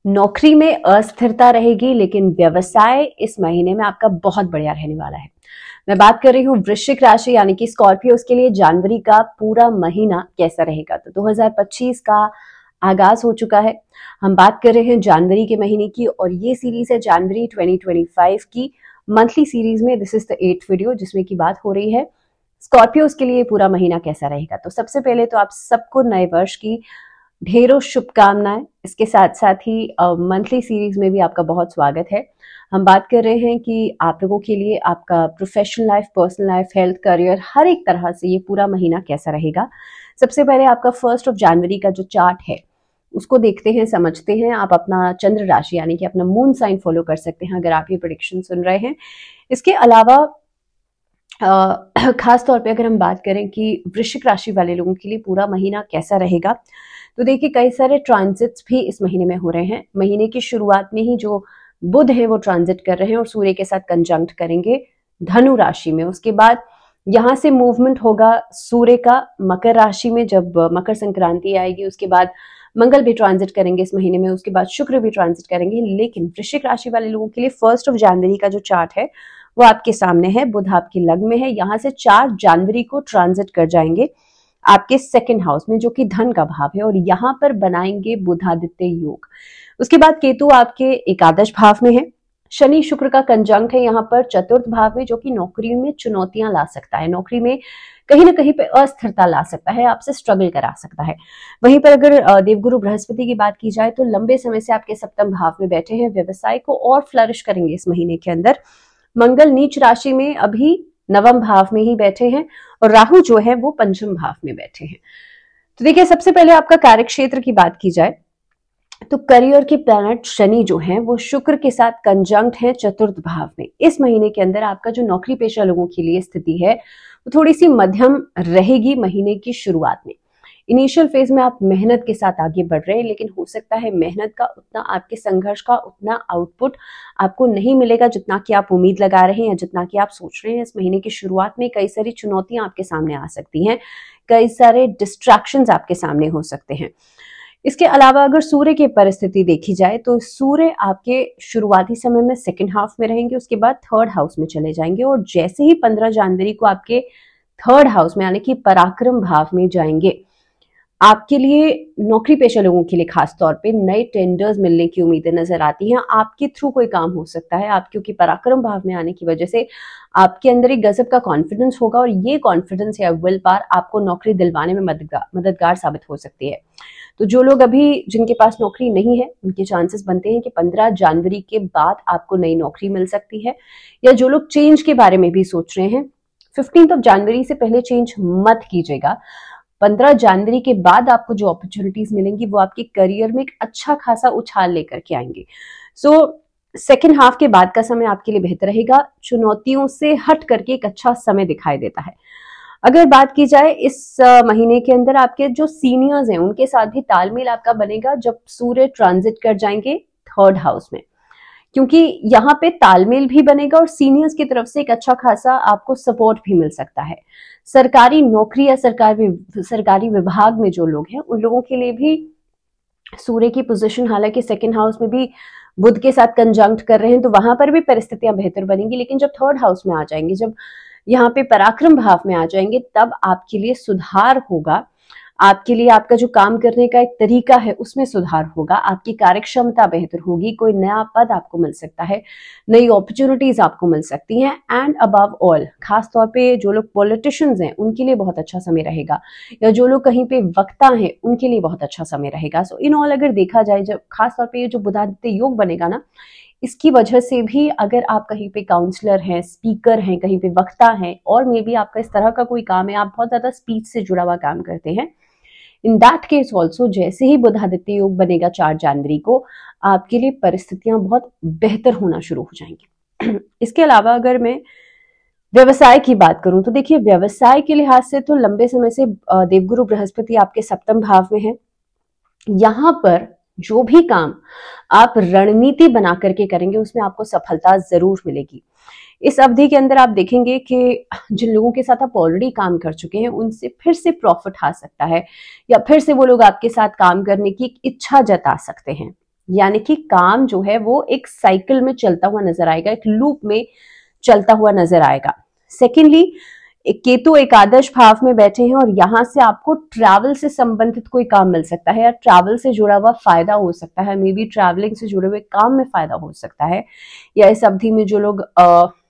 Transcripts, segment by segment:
नौकरी में अस्थिरता रहेगी, लेकिन व्यवसाय इस महीने में आपका बहुत बढ़िया रहने वाला है। मैं बात कर रही हूँ वृश्चिक राशि यानी कि स्कॉर्पियो के लिए जनवरी का पूरा महीना कैसा रहेगा। तो 2025 का आगाज हो चुका है। हम बात कर रहे हैं जनवरी के महीने की और ये सीरीज है जनवरी 2025 की मंथली सीरीज में। This is the 8th video जिसमें की बात हो रही है स्कॉर्पियोज के लिए पूरा महीना कैसा रहेगा। तो सबसे पहले तो आप सबको नए वर्ष की ढेरों शुभकामनाएं। इसके साथ साथ ही मंथली सीरीज में भी आपका बहुत स्वागत है। हम बात कर रहे हैं कि आप लोगों के लिए आपका professional life, personal life, health, career, हर एक तरह से ये पूरा महीना कैसा रहेगा। सबसे पहले आपका 1 जनवरी का जो चार्ट है उसको देखते हैं, समझते हैं। आप अपना चंद्र राशि यानी कि अपना मून साइन फॉलो कर सकते हैं अगर आप ये प्रेडिक्शन सुन रहे हैं। इसके अलावा खास तौर पे अगर हम बात करें कि वृश्चिक राशि वाले लोगों के लिए पूरा महीना कैसा रहेगा, तो देखिए कई सारे ट्रांजिट्स भी इस महीने में हो रहे हैं। महीने की शुरुआत में ही जो बुध है वो ट्रांजिट कर रहे हैं और सूर्य के साथ कंजंक्ट करेंगे धनु राशि में। उसके बाद यहां से मूवमेंट होगा सूर्य का मकर राशि में जब मकर संक्रांति आएगी। उसके बाद मंगल भी ट्रांजिट करेंगे इस महीने में, उसके बाद शुक्र भी ट्रांजिट करेंगे। लेकिन वृश्चिक राशि वाले लोगों के लिए 1 जनवरी का जो चार्ट है वो आपके सामने है। बुध आपके लग्न में है, यहां से 4 जनवरी को ट्रांजिट कर जाएंगे आपके 2nd हाउस में जो कि धन का भाव है और यहां पर बनाएंगे बुधादित्य योग। उसके बाद केतु आपके एकादश भाव में है, शनि शुक्र का कंजंक्ट है यहाँ पर 4th भाव में जो कि नौकरी में चुनौतियां ला सकता है, नौकरी में कहीं ना कहीं पे अस्थिरता ला सकता है, आपसे स्ट्रगल करा सकता है। वहीं पर अगर देवगुरु बृहस्पति की बात की जाए तो लंबे समय से आपके 7th भाव में बैठे हैं, व्यवसाय को और फ्लरिश करेंगे इस महीने के अंदर। मंगल नीच राशि में अभी 9वें भाव में ही बैठे हैं और राहु जो है वो 5वें भाव में बैठे हैं। तो देखिए सबसे पहले आपका कार्य क्षेत्र की बात की जाए तो करियर के प्लैनेट शनि जो है वो शुक्र के साथ कंजंक्ट है 4th भाव में। इस महीने के अंदर आपका जो नौकरी पेशा लोगों के लिए स्थिति है वो थोड़ी सी मध्यम रहेगी महीने की शुरुआत में। इनिशियल फेज में आप मेहनत के साथ आगे बढ़ रहे हैं, लेकिन हो सकता है मेहनत का उतना, आपके संघर्ष का उतना आउटपुट आपको नहीं मिलेगा जितना कि आप उम्मीद लगा रहे हैं या जितना कि आप सोच रहे हैं। इस महीने की शुरुआत में कई सारी चुनौतियां आपके सामने आ सकती हैं, कई सारे डिस्ट्रैक्शंस आपके सामने हो सकते हैं। इसके अलावा अगर सूर्य की परिस्थिति देखी जाए तो सूर्य आपके शुरुआती समय में 2nd हाफ में रहेंगे, उसके बाद 3rd हाउस में चले जाएंगे और जैसे ही 15 जनवरी को आपके 3rd हाउस में यानी कि पराक्रम भाव में जाएंगे, आपके लिए नौकरी पेशा लोगों के लिए खास तौर पे नए टेंडर्स मिलने की उम्मीदें नजर आती हैं। आपके थ्रू कोई काम हो सकता है, आप क्योंकि पराक्रम भाव में आने की वजह से आपके अंदर एक गजब का कॉन्फिडेंस होगा और ये कॉन्फिडेंस या विल पावर आपको नौकरी दिलवाने में मददगार साबित हो सकती है। तो जो लोग अभी जिनके पास नौकरी नहीं है उनके चांसेस बनते हैं कि 15 जनवरी के बाद आपको नई नौकरी मिल सकती है। या जो लोग चेंज के बारे में भी सोच रहे हैं, 15 जनवरी से पहले चेंज मत कीजिएगा। 15 जनवरी के बाद आपको जो अपॉर्चुनिटीज मिलेंगी वो आपके करियर में एक अच्छा खासा उछाल लेकर के आएंगे। सो 2nd हाफ के बाद का समय आपके लिए बेहतर रहेगा, चुनौतियों से हट करके एक अच्छा समय दिखाई देता है। अगर बात की जाए इस महीने के अंदर आपके जो सीनियर्स हैं उनके साथ भी तालमेल आपका बनेगा जब सूर्य ट्रांजिट कर जाएंगे 3rd हाउस में, क्योंकि यहाँ पे तालमेल भी बनेगा और सीनियर्स की तरफ से एक अच्छा खासा आपको सपोर्ट भी मिल सकता है। सरकारी नौकरी या सरकारी विभाग में जो लोग हैं उन लोगों के लिए भी सूर्य की पोजीशन, हालांकि 2nd हाउस में भी बुध के साथ कंजंक्ट कर रहे हैं तो वहां पर भी परिस्थितियां बेहतर बनेंगी, लेकिन जब 3rd हाउस में आ जाएंगे, जब यहाँ पे पराक्रम भाव में आ जाएंगे, तब आपके लिए सुधार होगा। आपके लिए आपका जो काम करने का एक तरीका है उसमें सुधार होगा, आपकी कार्यक्षमता बेहतर होगी, कोई नया पद आपको मिल सकता है, नई अपॉर्चुनिटीज आपको मिल सकती हैं। एंड अबव ऑल खास तौर पे जो लोग पॉलिटिशियंस हैं उनके लिए बहुत अच्छा समय रहेगा, या जो लोग कहीं पे वक्ता हैं उनके लिए बहुत अच्छा समय रहेगा। सो इन ऑल अगर देखा जाए, जब खास तौर पे ये जो बुधादित्य योग बनेगा ना, इसकी वजह से भी अगर आप कहीं पे काउंसलर हैं, स्पीकर हैं, कहीं पे वक्ता हैं और मे बी आपका इस तरह का कोई काम है, आप बहुत ज्यादा स्पीच से जुड़ा हुआ काम करते हैं, इन दैट केस ऑल्सो जैसे ही बुधादित्य योग बनेगा 4 जनवरी को, आपके लिए परिस्थितियां बहुत बेहतर होना शुरू हो जाएंगी। इसके अलावा अगर मैं व्यवसाय की बात करूं तो देखिए व्यवसाय के लिहाज से तो लंबे समय से देवगुरु बृहस्पति आपके 7वें भाव में है। यहां पर जो भी काम आप रणनीति बना करके करेंगे उसमें आपको सफलता जरूर मिलेगी। इस अवधि के अंदर आप देखेंगे कि जिन लोगों के साथ आप ऑलरेडी काम कर चुके हैं उनसे फिर से प्रॉफिट आ सकता है, या फिर से वो लोग आपके साथ काम करने की इच्छा जता सकते हैं। यानी कि काम जो है वो एक साइकिल में चलता हुआ नजर आएगा, एक लूप में चलता हुआ नजर आएगा। सेकेंडली, केतु एकादश भाव में बैठे हैं और यहां से आपको ट्रैवल से संबंधित कोई काम मिल सकता है या ट्रैवल से जुड़ा हुआ फायदा हो सकता है, मे बी ट्रैवलिंग से जुड़े हुए काम में फायदा हो सकता है, या इस अवधि में जो लोग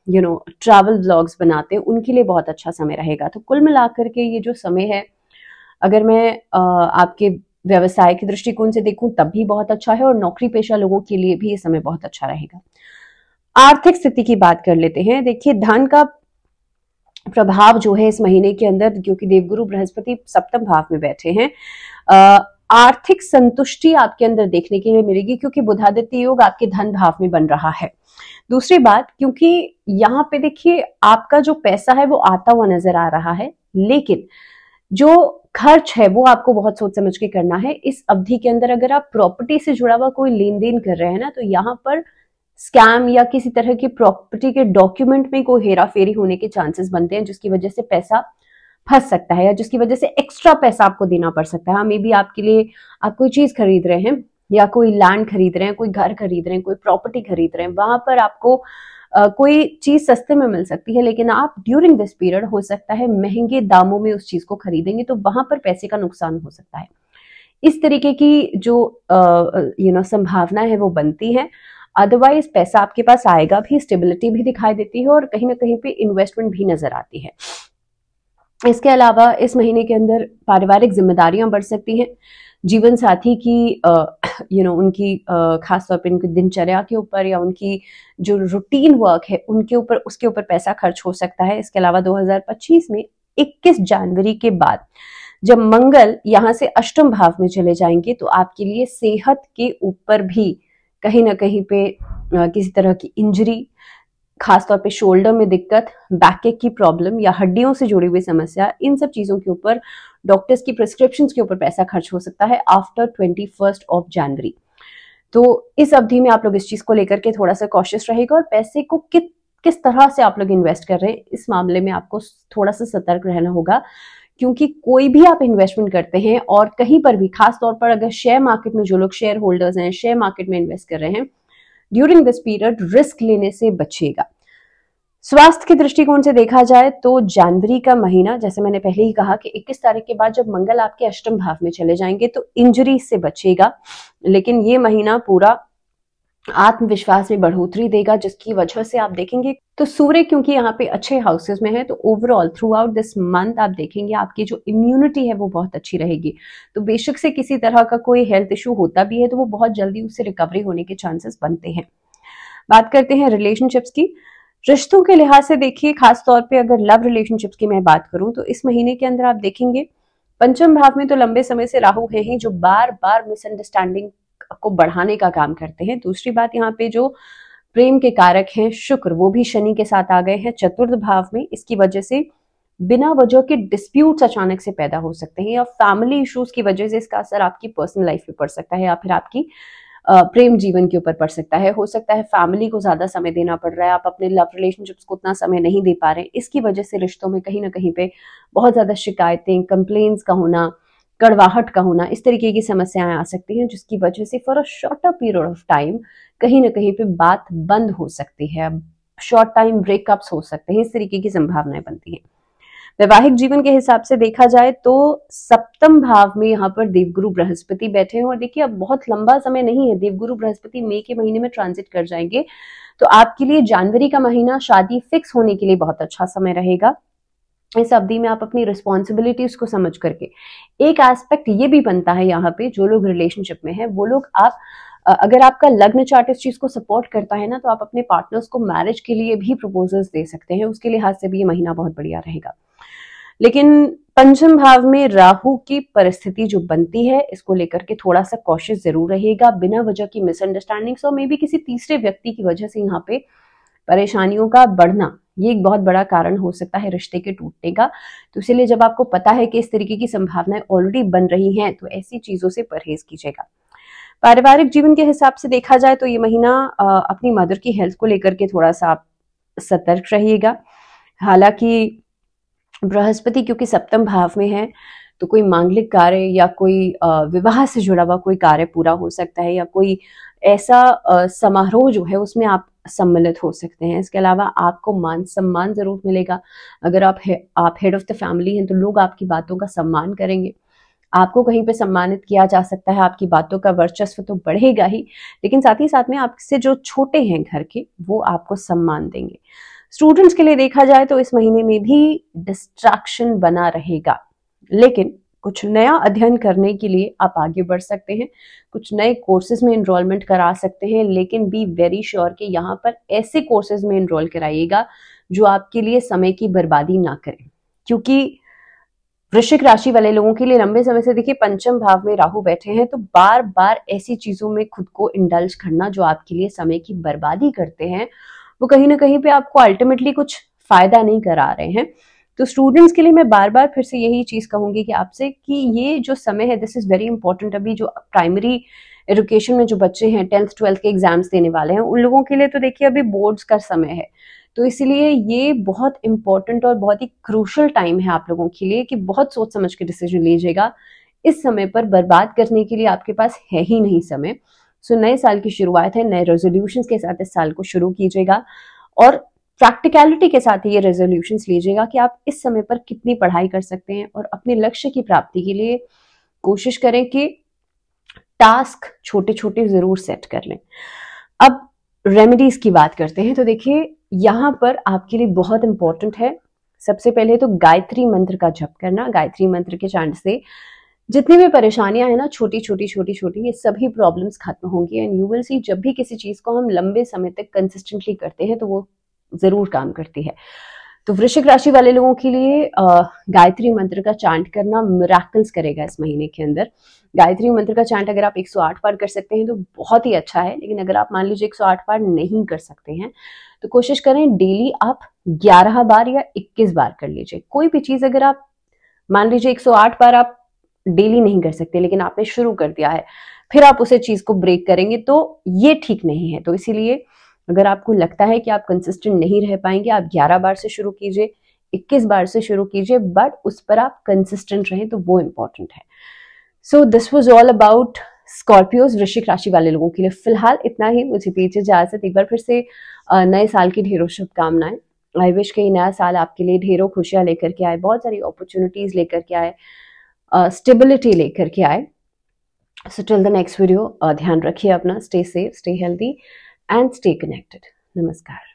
ट्रैवल व्लॉग्स बनाते हैं उनके लिए बहुत अच्छा समय रहेगा। तो कुल मिलाकर के ये जो समय है, अगर मैं आपके व्यवसाय के दृष्टिकोण से देखूं तब भी बहुत अच्छा है, और नौकरी पेशा लोगों के लिए भी ये समय बहुत अच्छा रहेगा। आर्थिक स्थिति की बात कर लेते हैं। देखिए, धन का प्रभाव जो है इस महीने के अंदर, क्योंकि देवगुरु बृहस्पति सप्तम भाव में बैठे हैं, आर्थिक संतुष्टि आपके अंदर देखने के लिए मिलेगी, क्योंकि बुधादित्य योग आपके धन भाव में बन रहा है। दूसरी बात, क्योंकि यहाँ पे देखिए आपका जो पैसा है वो आता हुआ नजर आ रहा है, लेकिन जो खर्च है वो आपको बहुत सोच समझ के करना है। इस अवधि के अंदर अगर आप प्रॉपर्टी से जुड़ा हुआ कोई लेन देन कर रहे हैं ना, तो यहाँ पर स्कैम या किसी तरह की प्रॉपर्टी के डॉक्यूमेंट में कोई हेरा फेरी होने के चांसेस बनते हैं, जिसकी वजह से पैसा फंस सकता है या जिसकी वजह से एक्स्ट्रा पैसा आपको देना पड़ सकता है। मे बी आपके लिए आप कोई चीज खरीद रहे हैं या कोई लैंड खरीद रहे हैं, कोई घर खरीद रहे हैं, कोई प्रॉपर्टी खरीद रहे हैं, वहां पर आपको कोई चीज सस्ते में मिल सकती है, लेकिन आप ड्यूरिंग दिस पीरियड हो सकता है महंगे दामों में उस चीज को खरीदेंगे, तो वहां पर पैसे का नुकसान हो सकता है। इस तरीके की जो संभावना है वो बनती है। अदरवाइज पैसा आपके पास आएगा भी, स्टेबिलिटी भी दिखाई देती है और कहीं ना कहीं पे इन्वेस्टमेंट भी नजर आती है। इसके अलावा इस महीने के अंदर पारिवारिक जिम्मेदारियां बढ़ सकती हैं। जीवन साथी की उनकी खासतौर पर उनकी दिनचर्या के ऊपर या उनकी जो रूटीन वर्क है उनके ऊपर, उसके ऊपर पैसा खर्च हो सकता है। इसके अलावा 2025 में 21 जनवरी के बाद जब मंगल यहां से अष्टम भाव में चले जाएंगे, तो आपके लिए सेहत के ऊपर भी कहीं ना कहीं पे किसी तरह की इंजरी, खासतौर पे शोल्डर में दिक्कत, बैक की प्रॉब्लम या हड्डियों से जुड़ी हुई समस्या, इन सब चीजों के ऊपर डॉक्टर्स की प्रिस्क्रिप्शंस के ऊपर पैसा खर्च हो सकता है आफ्टर 21 जनवरी। तो इस अवधि में आप लोग इस चीज को लेकर के थोड़ा सा कॉशियस रहेगा, और पैसे को किस तरह से आप लोग इन्वेस्ट कर रहे हैं इस मामले में आपको थोड़ा सा सतर्क रहना होगा, क्योंकि कोई भी आप इन्वेस्टमेंट करते हैं और कहीं पर भी, खास तौर पर अगर शेयर मार्केट में जो लोग शेयर होल्डर्स हैं, शेयर मार्केट में इन्वेस्ट कर रहे हैं, ड्यूरिंग दिस पीरियड रिस्क लेने से बचिएगा। स्वास्थ्य के दृष्टिकोण से देखा जाए तो जनवरी का महीना, जैसे मैंने पहले ही कहा कि 21 तारीख के बाद जब मंगल आपके अष्टम भाव में चले जाएंगे तो इंजरी से बचेगा, लेकिन ये महीना पूरा आत्मविश्वास में बढ़ोतरी देगा, जिसकी वजह से आप देखेंगे तो सूर्य क्योंकि यहाँ पे अच्छे हाउसेस में है, तो overall through out this month आप देखेंगे आपकी जो इम्यूनिटी है वो बहुत अच्छी रहेगी। तो बेशक से किसी तरह का कोई हेल्थ इशू होता भी है तो वो बहुत जल्दी उससे रिकवरी होने के चांसेस बनते हैं। बात करते हैं रिलेशनशिप्स की। रिश्तों के लिहाज से देखिए, खासतौर पर अगर लव रिलेशनशिप्स की मैं बात करूं तो इस महीने के अंदर आप देखेंगे पंचम भाव में तो लंबे समय से राहु है ही, जो बार बार मिसअंडरस्टैंडिंग को बढ़ाने का काम करते हैं। दूसरी बात, यहाँ पे जो प्रेम के कारक हैं शुक्र, वो भी शनि के साथ आ गए हैं चतुर्थ भाव में। इसकी वजह से बिना वजह के डिस्प्यूट्स अचानक से पैदा हो सकते हैं, या फैमिली इश्यूज की वजह से इसका असर आपकी पर्सनल लाइफ पे पड़ सकता है, या फिर आपकी प्रेम जीवन के ऊपर पड़ सकता है। हो सकता है फैमिली को ज्यादा समय देना पड़ रहा है, आप अपने लव रिलेशनशिप्स को उतना समय नहीं दे पा रहे हैं, इसकी वजह से रिश्तों में कहीं ना कहीं पे बहुत ज्यादा शिकायतें, कंप्लेन्स का होना, कड़वाहट का होना, इस तरीके की समस्याएं आ सकती हैं, जिसकी वजह से for a shorter period of time कहीं ना कहीं पे बात बंद हो सकती है, शॉर्ट टाइम ब्रेकअप्स हो सकते हैं, इस तरीके की संभावनाएं बनती हैं। वैवाहिक जीवन के हिसाब से देखा जाए तो सप्तम भाव में यहाँ पर देवगुरु बृहस्पति बैठे हैं, और देखिए अब बहुत लंबा समय नहीं है, देवगुरु बृहस्पति मई के महीने में ट्रांजिट कर जाएंगे, तो आपके लिए जनवरी का महीना शादी फिक्स होने के लिए बहुत अच्छा समय रहेगा। इस अवधि में आप अपनी रिस्पॉन्सिबिलिटीज को समझ करके, एक एस्पेक्ट ये भी बनता है यहाँ पे, जो लोग रिलेशनशिप में है वो लोग, आप अगर आपका लग्न चार्ट इस चीज को सपोर्ट करता है ना, तो आप अपने पार्टनर्स को मैरिज के लिए भी प्रपोजल्स दे सकते हैं, उसके लिहाज से भी ये महीना बहुत बढ़िया रहेगा। लेकिन पंचम भाव में राहु की परिस्थिति जो बनती है, इसको लेकर के थोड़ा सा कॉशियस जरूर रहेगा। बिना वजह की मिसअंडरस्टैंडिंग्स और मे बी किसी तीसरे व्यक्ति की वजह से यहाँ पे परेशानियों का बढ़ना, ये एक बहुत बड़ा कारण हो सकता है रिश्ते के टूटने का। तो इसीलिए जब आपको पता है कि इस तरीके की संभावनाएं ऑलरेडी बन रही हैं, तो ऐसी चीजों से परहेज कीजिएगा। पारिवारिक जीवन के हिसाब से देखा जाए तो ये महीना अपनी मदर की हेल्थ को लेकर के थोड़ा सा आप सतर्क रहिएगा। हालांकि बृहस्पति क्योंकि सप्तम भाव में है, तो कोई मांगलिक कार्य या कोई विवाह से जुड़ा हुआ कोई कार्य पूरा हो सकता है, या कोई ऐसा समारोह जो है उसमें आप सम्मिलित हो सकते हैं। इसके अलावा आपको मान सम्मान जरूर मिलेगा। अगर आप हेड ऑफ द फैमिली हैं तो लोग आपकी बातों का सम्मान करेंगे, आपको कहीं पे सम्मानित किया जा सकता है, आपकी बातों का वर्चस्व तो बढ़ेगा ही, लेकिन साथ ही साथ में आपसे जो छोटे हैं घर के वो आपको सम्मान देंगे। स्टूडेंट्स के लिए देखा जाए तो इस महीने में भी डिस्ट्रैक्शन बना रहेगा, लेकिन कुछ नया अध्ययन करने के लिए आप आगे बढ़ सकते हैं, कुछ नए कोर्सेज में इनरोलमेंट करा सकते हैं, लेकिन बी वेरी श्योर कि यहाँ पर ऐसे कोर्सेज में इनरोल कराइएगा जो आपके लिए समय की बर्बादी ना करें, क्योंकि वृश्चिक राशि वाले लोगों के लिए लंबे समय से देखिए पंचम भाव में राहु बैठे हैं, तो बार बार ऐसी चीजों में खुद को इंडल्ज करना जो आपके लिए समय की बर्बादी करते हैं, वो कहीं ना कहीं पे आपको अल्टीमेटली कुछ फायदा नहीं करा रहे हैं। तो स्टूडेंट्स के लिए मैं बार बार फिर से यही चीज कहूंगी कि आपसे कि ये जो समय है दिस इज वेरी इंपॉर्टेंट। अभी जो प्राइमरी एजुकेशन में जो बच्चे हैं 10th 12th के एग्जाम्स देने वाले हैं, उन लोगों के लिए तो देखिए अभी बोर्ड्स का समय है, तो इसलिए ये बहुत इंपॉर्टेंट और बहुत ही क्रूशल टाइम है आप लोगों के लिए कि बहुत सोच समझ के डिसीजन लीजिएगा। इस समय पर बर्बाद करने के लिए आपके पास है ही नहीं समय। सो नए साल की शुरुआत है, नए रेजोल्यूशंस के साथ इस साल को शुरू कीजिएगा और प्रैक्टिकलिटी के साथ ये रेजोल्यूशंस लीजिएगा कि आप इस समय पर कितनी पढ़ाई कर सकते हैं और अपने लक्ष्य की प्राप्ति के लिए कोशिश करें कि टास्क छोटे छोटे जरूर सेट कर लें। अब रेमेडीज की बात करते हैं, तो देखिए यहाँ पर आपके लिए बहुत इंपॉर्टेंट है, सबसे पहले तो गायत्री मंत्र का जप करना। गायत्री मंत्र के चांट से जितनी भी परेशानियां हैं ना, छोटी छोटी ये सभी प्रॉब्लम्स खत्म होंगी एंड यू विल सी जब भी किसी चीज को हम लंबे समय तक कंसिस्टेंटली करते हैं तो वो जरूर काम करती है। तो वृश्चिक राशि वाले लोगों के लिए गायत्री मंत्र का चांट करना मिरेकल्स करेगा इस महीने के अंदर। गायत्री मंत्र का चांट अगर आप 108 बार कर सकते हैं तो बहुत ही अच्छा है, लेकिन अगर आप मान लीजिए 108 बार नहीं कर सकते हैं तो कोशिश करें डेली आप 11 बार या 21 बार कर लीजिए। कोई भी चीज अगर आप मान लीजिए 108 बार आप डेली नहीं कर सकते, लेकिन आपने शुरू कर दिया है, फिर आप उसे चीज को ब्रेक करेंगे तो ये ठीक नहीं है। तो इसीलिए अगर आपको लगता है कि आप कंसिस्टेंट नहीं रह पाएंगे, आप 11 बार से शुरू कीजिए, 21 बार से शुरू कीजिए, बट उस पर आप कंसिस्टेंट रहें, तो वो इंपॉर्टेंट है। So this was all about Scorpios, वृश्चिक राशि वाले लोगों के लिए फिलहाल इतना ही। मुझे दीजिए इजाजत। एक बार फिर से नए साल की ढेरों शुभकामनाएं। आई विश कि नया साल आपके लिए ढेरों खुशियां लेकर के आए, बहुत सारी अपॉर्चुनिटीज लेकर के आए, स्टेबिलिटी लेकर के आए। So till the next video, ध्यान रखिए अपना, stay safe, stay healthy and stay connected. नमस्कार।